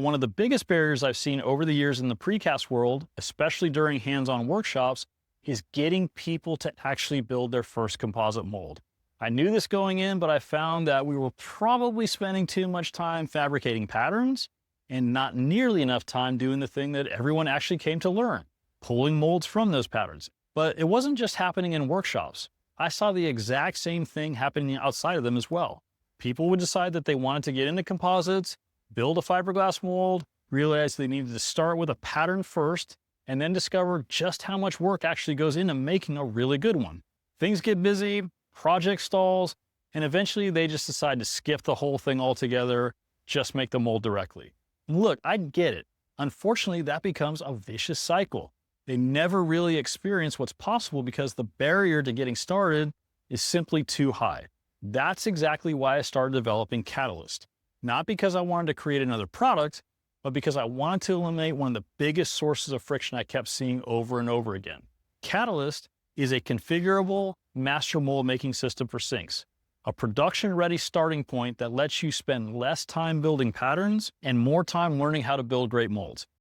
One of the biggest barriers I've seen over the years in the precast world, especially during hands-on workshops, is getting people to actually build their first composite mold. I knew this going in, but I found that we were probably spending too much time fabricating patterns and not nearly enough time doing the thing that everyone actually came to learn, pulling molds from those patterns. But it wasn't just happening in workshops. I saw the exact same thing happening outside of them as well. People would decide that they wanted to get into composites, build a fiberglass mold, realize they needed to start with a pattern first, and then discover just how much work actually goes into making a really good one. Things get busy, project stalls, and eventually they just decide to skip the whole thing altogether, just make the mold directly. Look, I get it. Unfortunately, that becomes a vicious cycle. They never really experience what's possible because the barrier to getting started is simply too high. That's exactly why I started developing Catalyst. Not because I wanted to create another product, but because I wanted to eliminate one of the biggest sources of friction I kept seeing over and over again. Catalyst is a configurable master mold making system for sinks, a production-ready starting point that lets you spend less time building patterns and more time learning how to build great molds.